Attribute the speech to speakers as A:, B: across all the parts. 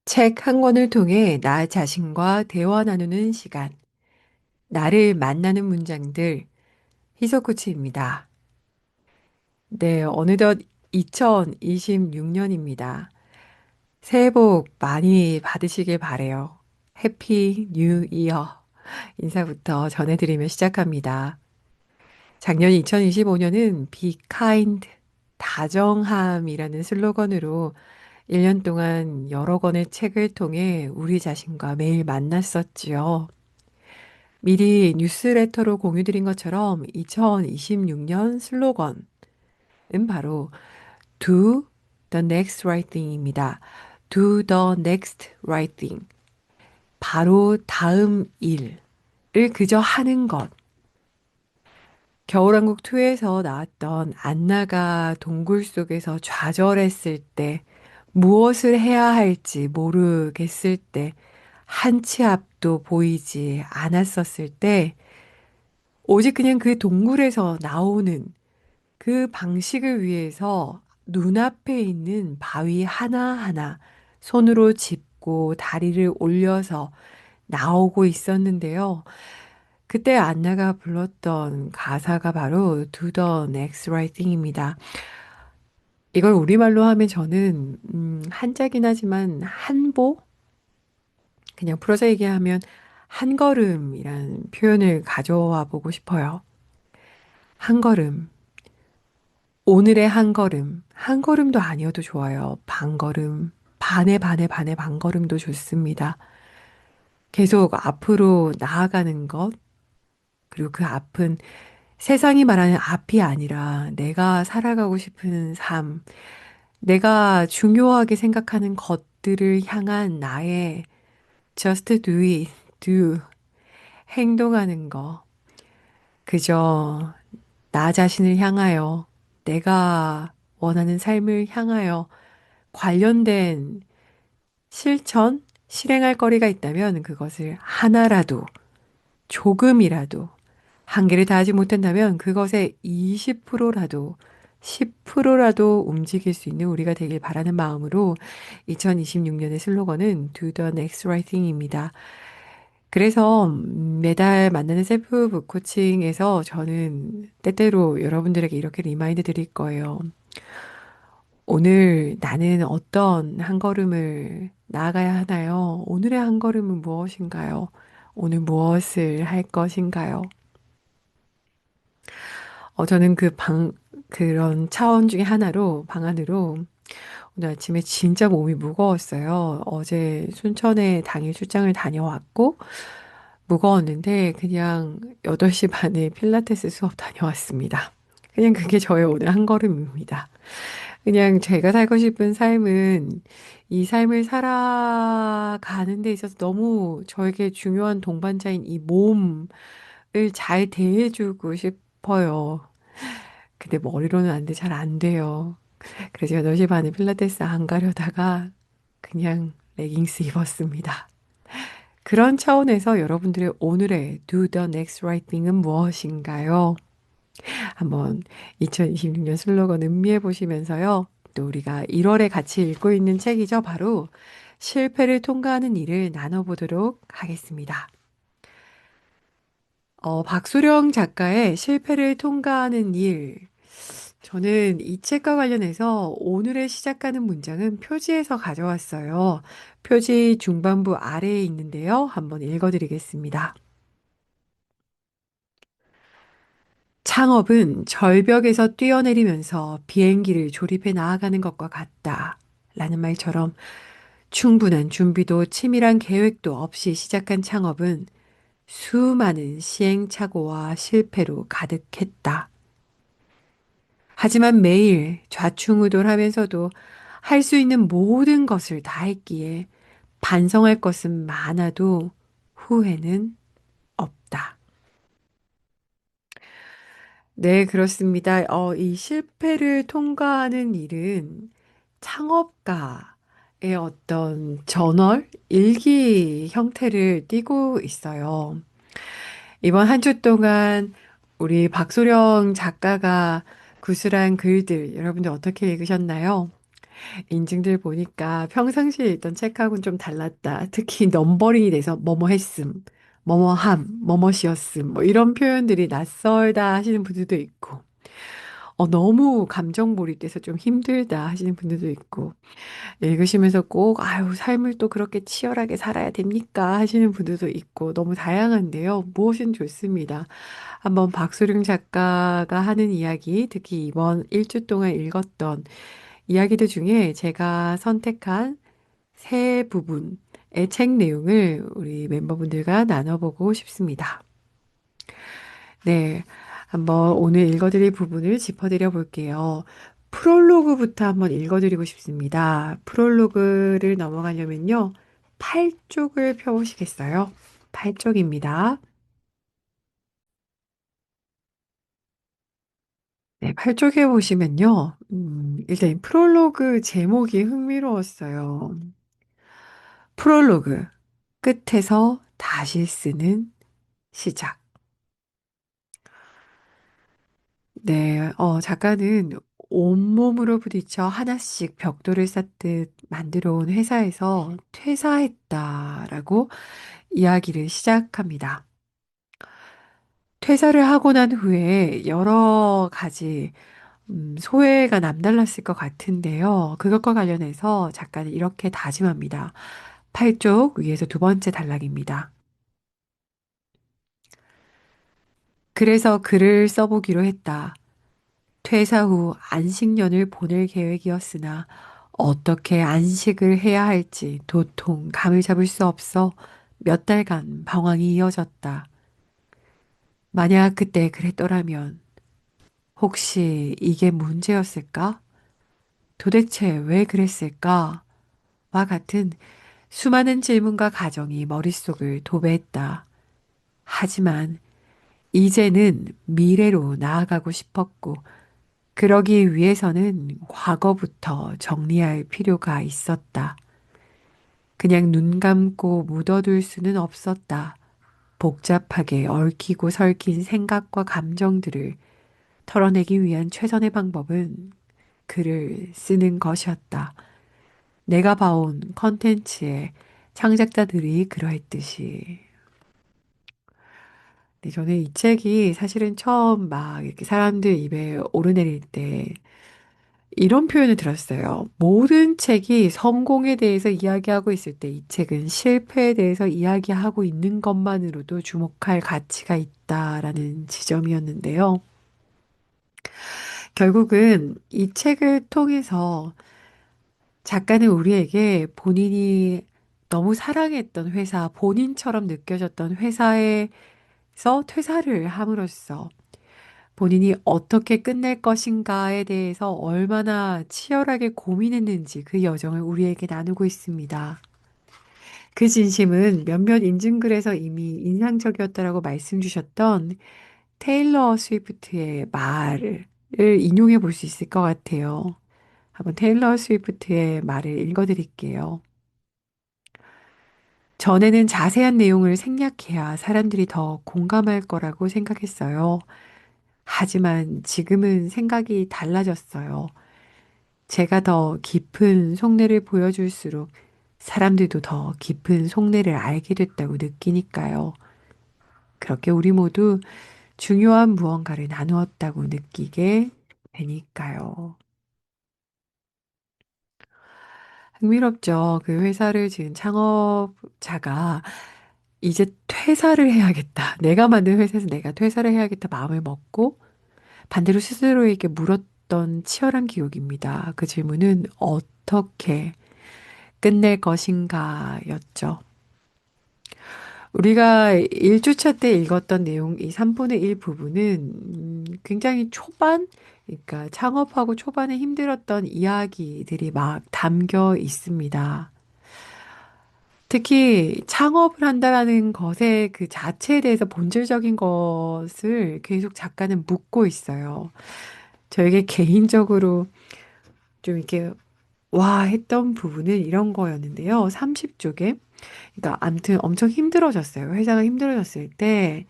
A: 책 한 권을 통해 나 자신과 대화 나누는 시간. 나를 만나는 문장들. 희석코치입니다. 네, 어느덧 2026년입니다. 새해 복 많이 받으시길 바래요. 해피 뉴 이어. 인사부터 전해드리며 시작합니다. 작년 2025년은 Be kind, 다정함이라는 슬로건으로 1년 동안 여러 권의 책을 통해 우리 자신과 매일 만났었지요. 미리 뉴스레터로 공유드린 것처럼 2026년 슬로건은 바로 Do the next right thing입니다. Do the next right thing. 바로 다음 일을 그저 하는 것. 겨울왕국 2에서 나왔던 안나가 동굴 속에서 좌절했을 때 무엇을 해야 할지 모르겠을 때 한 치 앞도 보이지 않았었을 때 오직 그냥 그 동굴에서 나오는 그 방식을 위해서 눈앞에 있는 바위 하나하나 손으로 짚고 다리를 올려서 나오고 있었는데요. 그때 안나가 불렀던 가사가 바로 Do the next right thing입니다. 이걸 우리말로 하면 저는 한자긴 하지만 한보? 그냥 풀어서 얘기하면 한 걸음이란 표현을 가져와 보고 싶어요. 한 걸음. 오늘의 한 걸음. 한 걸음도 아니어도 좋아요. 반 걸음. 반의 반의 반의 반 걸음도 좋습니다. 계속 앞으로 나아가는 것. 그리고 그 앞은 세상이 말하는 앞이 아니라 내가 살아가고 싶은 삶. 내가 중요하게 생각하는 것들을 향한 나의 just do it, do. 행동하는 거. 그저 나 자신을 향하여 내가 원하는 삶을 향하여 관련된 실천, 실행할 거리가 있다면 그것을 하나라도, 조금이라도, 한계를 다하지 못한다면 그것의 20%라도, 10%라도 움직일 수 있는 우리가 되길 바라는 마음으로 2026년의 슬로건은 Do the next right thing입니다. 그래서 매달 만나는 셀프 북 코칭에서 저는 때때로 여러분들에게 이렇게 리마인드 드릴 거예요. 오늘 나는 어떤 한 걸음을 나아가야 하나요? 오늘의 한 걸음은 무엇인가요? 오늘 무엇을 할 것인가요? 저는 그런 차원 중에 하나로, 방안으로 오늘 아침에 진짜 몸이 무거웠어요. 어제 순천에 당일 출장을 다녀왔고, 무거웠는데 그냥 8시 반에 필라테스 수업 다녀왔습니다. 그냥 그게 저의 오늘 한 걸음입니다. 그냥 제가 살고 싶은 삶은 이 삶을 살아가는 데 있어서 너무 저에게 중요한 동반자인 이 몸을 잘 대해주고 싶어요. 근데 머리로는 안 돼, 잘 안 돼요. 그래서 8시 반에 필라테스 안 가려다가 그냥 레깅스 입었습니다. 그런 차원에서 여러분들의 오늘의 Do the next right thing은 무엇인가요? 한번 2026년 슬로건 음미해 보시면서요. 또 우리가 1월에 같이 읽고 있는 책이죠. 바로 실패를 통과하는 일을 나눠보도록 하겠습니다. 박수령 작가의 실패를 통과하는 일. 저는 이 책과 관련해서 오늘의 시작하는 문장은 표지에서 가져왔어요. 표지 중반부 아래에 있는데요. 한번 읽어드리겠습니다. 창업은 절벽에서 뛰어내리면서 비행기를 조립해 나아가는 것과 같다. 라는 말처럼 충분한 준비도 치밀한 계획도 없이 시작한 창업은 수많은 시행착오와 실패로 가득했다. 하지만 매일 좌충우돌하면서도 할 수 있는 모든 것을 다했기에 반성할 것은 많아도 후회는 없다. 네, 그렇습니다. 이 실패를 통과하는 일은 창업가의 어떤 저널, 일기 형태를 띠고 있어요. 이번 한 주 동안 우리 박소령 작가가 구술한 글들, 여러분들 어떻게 읽으셨나요? 인증들 보니까 평상시에 있던 책하고는 좀 달랐다. 특히 넘버링이 돼서 뭐뭐 했음, 뭐뭐 함, 뭐뭐 시었음, 뭐 이런 표현들이 낯설다 하시는 분들도 있고, 너무 감정 몰입돼서 좀 힘들다 하시는 분들도 있고, 읽으시면서 꼭, 아유, 삶을 또 그렇게 치열하게 살아야 됩니까? 하시는 분들도 있고, 너무 다양한데요. 무엇은 좋습니다. 한번 박소룡 작가가 하는 이야기, 특히 이번 일주 동안 읽었던 이야기들 중에 제가 선택한 세 부분의 책 내용을 우리 멤버분들과 나눠보고 싶습니다. 네. 한번 오늘 읽어드릴 부분을 짚어드려 볼게요. 프롤로그부터 한번 읽어드리고 싶습니다. 프롤로그를 넘어가려면요. 8쪽을 펴보시겠어요? 8쪽입니다. 네, 8쪽에 보시면요. 일단 이 프롤로그 제목이 흥미로웠어요. 프롤로그, 끝에서 다시 쓰는 시작. 네, 작가는 온몸으로 부딪혀 하나씩 벽돌을 쌓듯 만들어 온 회사에서 퇴사했다라고 이야기를 시작합니다. 퇴사를 하고 난 후에 여러 가지 소회가 남달랐을 것 같은데요. 그것과 관련해서 작가는 이렇게 다짐합니다. 8쪽 위에서 두 번째 단락입니다. 그래서 글을 써보기로 했다. 퇴사 후 안식년을 보낼 계획이었으나 어떻게 안식을 해야 할지 도통 감을 잡을 수 없어 몇 달간 방황이 이어졌다. 만약 그때 그랬더라면 혹시 이게 문제였을까? 도대체 왜 그랬을까? 와 같은 수많은 질문과 가정이 머릿속을 도배했다. 하지만 이제는 미래로 나아가고 싶었고 그러기 위해서는 과거부터 정리할 필요가 있었다. 그냥 눈 감고 묻어둘 수는 없었다. 복잡하게 얽히고 설킨 생각과 감정들을 털어내기 위한 최선의 방법은 글을 쓰는 것이었다. 내가 봐온 컨텐츠의 창작자들이 그러했듯이. 네, 저는 이 책이 사실은 처음 막 이렇게 사람들 입에 오르내릴 때 이런 표현을 들었어요. 모든 책이 성공에 대해서 이야기하고 있을 때 이 책은 실패에 대해서 이야기하고 있는 것만으로도 주목할 가치가 있다라는 지점이었는데요. 결국은 이 책을 통해서 작가는 우리에게 본인이 너무 사랑했던 회사, 본인처럼 느껴졌던 회사에서 퇴사를 함으로써 본인이 어떻게 끝낼 것인가에 대해서 얼마나 치열하게 고민했는지 그 여정을 우리에게 나누고 있습니다. 그 진심은 몇몇 인증글에서 이미 인상적이었다라고 말씀 주셨던 테일러 스위프트의 말을 인용해 볼 수 있을 것 같아요. 한번 테일러 스위프트의 말을 읽어 드릴게요. 전에는 자세한 내용을 생략해야 사람들이 더 공감할 거라고 생각했어요. 하지만 지금은 생각이 달라졌어요. 제가 더 깊은 속내를 보여줄수록 사람들도 더 깊은 속내를 알게 됐다고 느끼니까요. 그렇게 우리 모두 중요한 무언가를 나누었다고 느끼게 되니까요. 흥미롭죠. 그 회사를 지은 창업자가 이제 퇴사를 해야겠다. 내가 만든 회사에서 내가 퇴사를 해야겠다 마음을 먹고 반대로 스스로에게 물었던 치열한 기억입니다. 그 질문은 어떻게 끝낼 것인가 였죠. 우리가 1주차 때 읽었던 내용, 이 3분의 1 부분은 굉장히 초반, 그러니까 창업하고 초반에 힘들었던 이야기들이 막 담겨 있습니다. 특히 창업을 한다라는 것의 그 자체에 대해서 본질적인 것을 계속 작가는 묻고 있어요. 저에게 개인적으로 좀 이렇게 와 했던 부분은 이런 거였는데요. 30쪽에. 그러니까 아무튼 엄청 힘들어졌어요. 회사가 힘들어졌을 때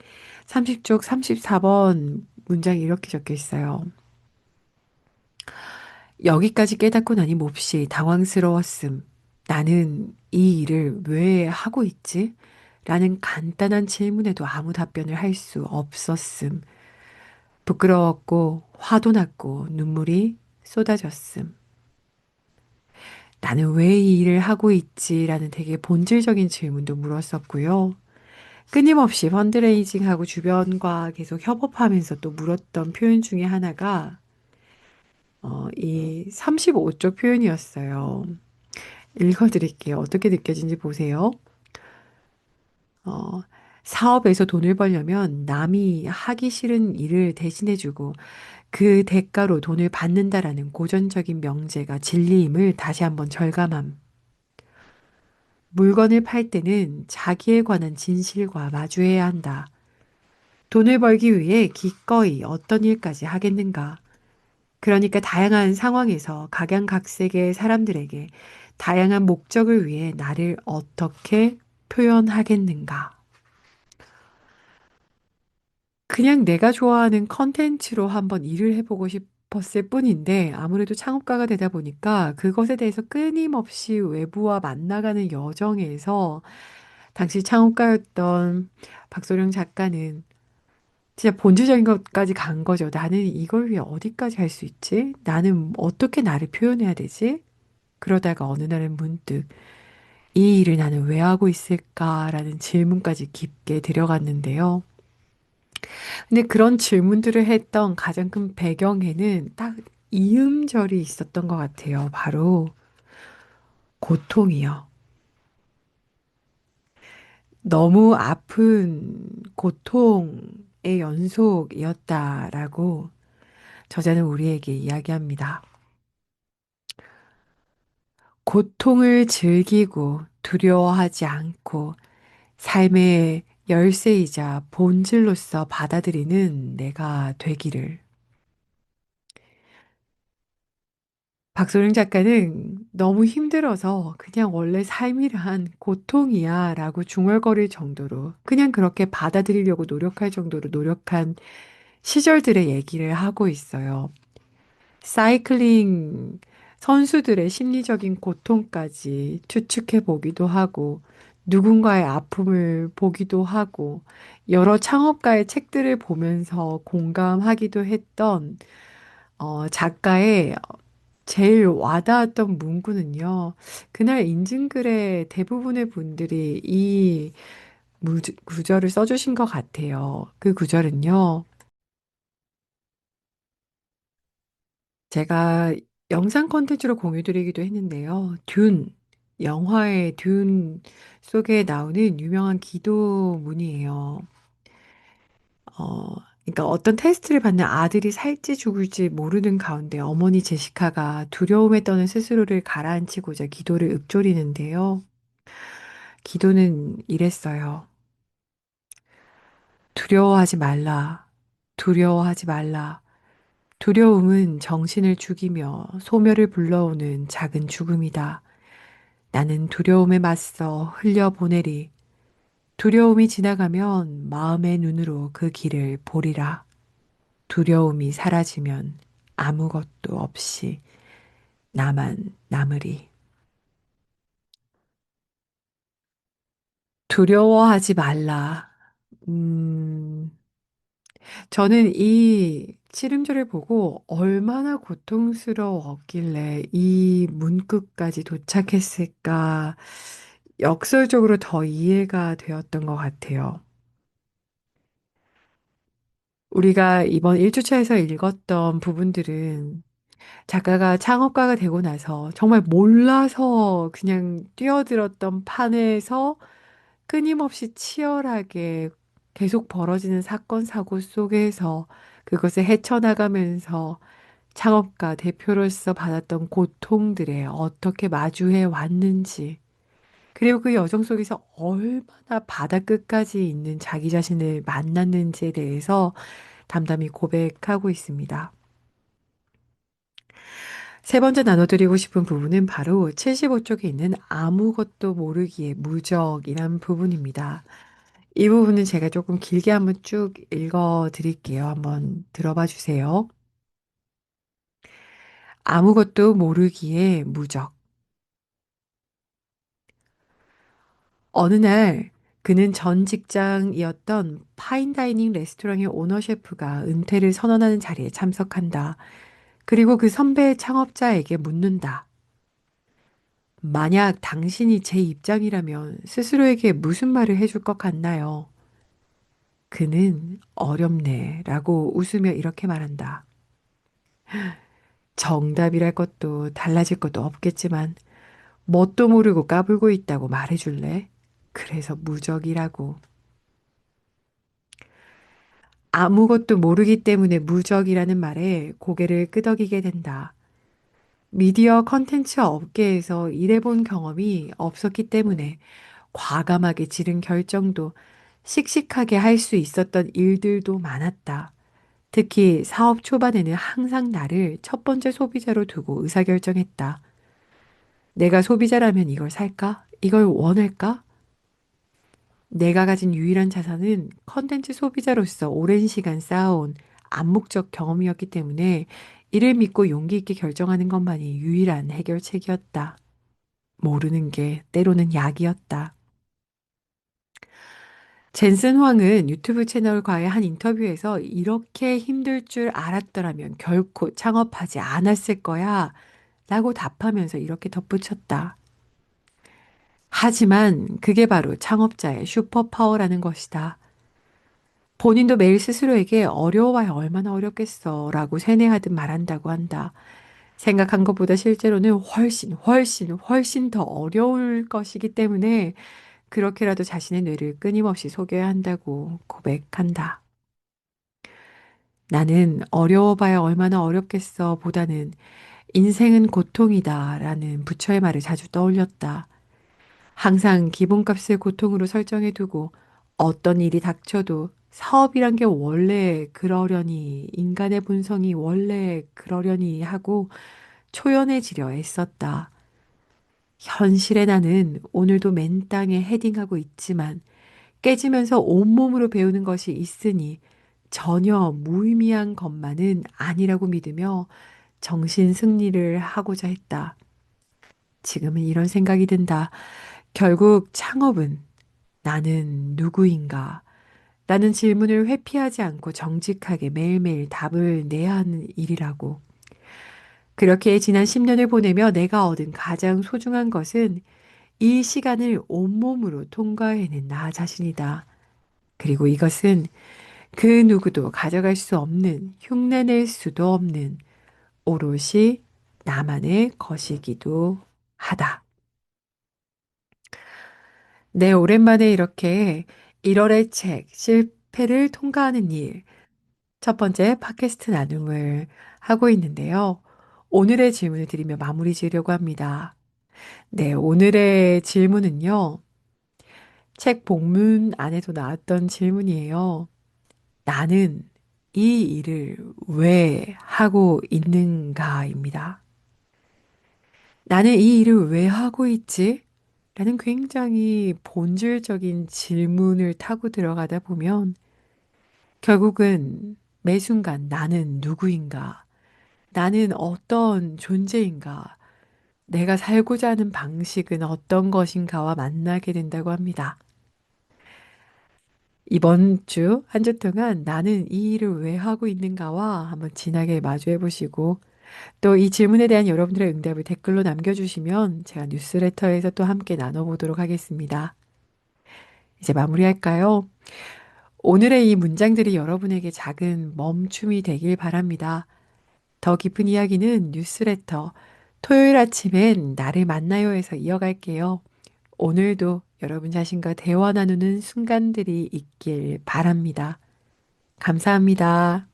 A: 30쪽 34번 문장이 이렇게 적혀 있어요. 여기까지 깨닫고 나니 몹시 당황스러웠음. 나는 이 일을 왜 하고 있지? 라는 간단한 질문에도 아무 답변을 할 수 없었음. 부끄러웠고 화도 났고 눈물이 쏟아졌음. 나는 왜 이 일을 하고 있지라는 되게 본질적인 질문도 물었었고요. 끊임없이 펀드레이징하고 주변과 계속 협업하면서 또 물었던 표현 중에 하나가 이 35쪽 표현이었어요. 읽어드릴게요. 어떻게 느껴진지 보세요. 어, 사업에서 돈을 벌려면 남이 하기 싫은 일을 대신해주고 그 대가로 돈을 받는다라는 고전적인 명제가 진리임을 다시 한번 절감함. 물건을 팔 때는 자기에 관한 진실과 마주해야 한다. 돈을 벌기 위해 기꺼이 어떤 일까지 하겠는가? 그러니까 다양한 상황에서 각양각색의 사람들에게 다양한 목적을 위해 나를 어떻게 표현하겠는가? 그냥 내가 좋아하는 컨텐츠로 한번 일을 해보고 싶었을 뿐인데 아무래도 창업가가 되다 보니까 그것에 대해서 끊임없이 외부와 만나가는 여정에서 당시 창업가였던 박소령 작가는 진짜 본질적인 것까지 간 거죠. 나는 이걸 위해 어디까지 할 수 있지? 나는 어떻게 나를 표현해야 되지? 그러다가 어느 날은 문득 이 일을 나는 왜 하고 있을까라는 질문까지 깊게 들여갔는데요. 근데 그런 질문들을 했던 가장 큰 배경에는 딱 이음절이 있었던 것 같아요. 바로 고통이요. 너무 아픈 고통의 연속이었다라고 저자는 우리에게 이야기합니다. 고통을 즐기고 두려워하지 않고 삶의 열쇠이자 본질로서 받아들이는 내가 되기를. 박소영 작가는 너무 힘들어서 그냥 원래 삶이란 고통이야 라고 중얼거릴 정도로 그냥 그렇게 받아들이려고 노력할 정도로 노력한 시절들의 얘기를 하고 있어요. 사이클링 선수들의 심리적인 고통까지 추측해 보기도 하고, 누군가의 아픔을 보기도 하고, 여러 창업가의 책들을 보면서 공감하기도 했던 작가의 제일 와닿았던 문구는요. 그날 인증글에 대부분의 분들이 이 구절을 써주신 것 같아요. 그 구절은요. 제가 영상 콘텐츠로 공유드리기도 했는데요. 영화의 듄 속에 나오는 유명한 기도문이에요. 어, 그러니까 어떤 테스트를 받는 아들이 살지 죽을지 모르는 가운데 어머니 제시카가 두려움에 떠는 스스로를 가라앉히고자 기도를 읊조리는데요. 기도는 이랬어요. 두려워하지 말라. 두려워하지 말라. 두려움은 정신을 죽이며 소멸을 불러오는 작은 죽음이다. 나는 두려움에 맞서 흘려보내리. 두려움이 지나가면 마음의 눈으로 그 길을 보리라. 두려움이 사라지면 아무것도 없이 나만 남으리. 두려워하지 말라. 음, 저는 이 칠음절을 보고 얼마나 고통스러웠길래 이 문구까지 도착했을까 역설적으로 더 이해가 되었던 것 같아요. 우리가 이번 1주차에서 읽었던 부분들은 작가가 창업가가 되고 나서 정말 몰라서 그냥 뛰어들었던 판에서 끊임없이 치열하게 계속 벌어지는 사건, 사고 속에서 그것을 헤쳐나가면서 창업가 대표로서 받았던 고통들에 어떻게 마주해 왔는지, 그리고 그 여정 속에서 얼마나 바다 끝까지 있는 자기 자신을 만났는지에 대해서 담담히 고백하고 있습니다. 세 번째 나눠드리고 싶은 부분은 바로 75쪽에 있는 아무것도 모르기의 무적이란 부분입니다. 이 부분은 제가 조금 길게 한번 쭉 읽어 드릴게요. 한번 들어봐 주세요. 아무것도 모르기에 무적. 어느 날 그는 전 직장이었던 파인다이닝 레스토랑의 오너 셰프가 은퇴를 선언하는 자리에 참석한다. 그리고 그 선배 창업자에게 묻는다. 만약 당신이 제 입장이라면 스스로에게 무슨 말을 해줄 것 같나요? 그는 어렵네 라고 웃으며 이렇게 말한다. 정답이랄 것도 달라질 것도 없겠지만 뭣도 모르고 까불고 있다고 말해줄래? 그래서 무적이라고. 아무것도 모르기 때문에 무적이라는 말에 고개를 끄덕이게 된다. 미디어 컨텐츠 업계에서 일해본 경험이 없었기 때문에 과감하게 지른 결정도 씩씩하게 할 수 있었던 일들도 많았다. 특히 사업 초반에는 항상 나를 첫 번째 소비자로 두고 의사결정했다. 내가 소비자라면 이걸 살까? 이걸 원할까? 내가 가진 유일한 자산은 컨텐츠 소비자로서 오랜 시간 쌓아온 암묵적 경험이었기 때문에 이를 믿고 용기 있게 결정하는 것만이 유일한 해결책이었다. 모르는 게 때로는 약이었다. 젠슨 황은 유튜브 채널과의 한 인터뷰에서 이렇게 힘들 줄 알았더라면 결코 창업하지 않았을 거야 라고 답하면서 이렇게 덧붙였다. 하지만 그게 바로 창업자의 슈퍼파워라는 것이다. 본인도 매일 스스로에게 어려워야 얼마나 어렵겠어 라고 세뇌하듯 말한다고 한다. 생각한 것보다 실제로는 훨씬 더 어려울 것이기 때문에 그렇게라도 자신의 뇌를 끊임없이 속여야 한다고 고백한다. 나는 어려워봐야 얼마나 어렵겠어 보다는 인생은 고통이다 라는 부처의 말을 자주 떠올렸다. 항상 기본값을 고통으로 설정해 두고 어떤 일이 닥쳐도 사업이란 게 원래 그러려니, 인간의 본성이 원래 그러려니 하고 초연해지려 애썼다. 현실의 나는 오늘도 맨 땅에 헤딩하고 있지만 깨지면서 온몸으로 배우는 것이 있으니 전혀 무의미한 것만은 아니라고 믿으며 정신 승리를 하고자 했다. 지금은 이런 생각이 든다. 결국 창업은 나는 누구인가? 라는 질문을 회피하지 않고 정직하게 매일매일 답을 내야 하는 일이라고. 그렇게 지난 10년을 보내며 내가 얻은 가장 소중한 것은 이 시간을 온몸으로 통과해낸 나 자신이다. 그리고 이것은 그 누구도 가져갈 수 없는, 흉내낼 수도 없는 오롯이 나만의 것이기도 하다. 네, 오랜만에 이렇게 1월의 책, 실패를 통과하는 일, 첫 번째 팟캐스트 나눔을 하고 있는데요. 오늘의 질문을 드리며 마무리 지으려고 합니다. 네, 오늘의 질문은요. 책 본문 안에도 나왔던 질문이에요. 나는 이 일을 왜 하고 있는가입니다. 나는 이 일을 왜 하고 있지? 라는 굉장히 본질적인 질문을 타고 들어가다 보면 결국은 매 순간 나는 누구인가? 나는 어떤 존재인가? 내가 살고자 하는 방식은 어떤 것인가와 만나게 된다고 합니다. 이번 주, 한 주 동안 나는 이 일을 왜 하고 있는가와 한번 진하게 마주해 보시고 또 이 질문에 대한 여러분들의 응답을 댓글로 남겨주시면 제가 뉴스레터에서 또 함께 나눠보도록 하겠습니다. 이제 마무리할까요? 오늘의 이 문장들이 여러분에게 작은 멈춤이 되길 바랍니다. 더 깊은 이야기는 뉴스레터 토요일 아침엔 나를 만나요에서 이어갈게요. 오늘도 여러분 자신과 대화 나누는 순간들이 있길 바랍니다. 감사합니다.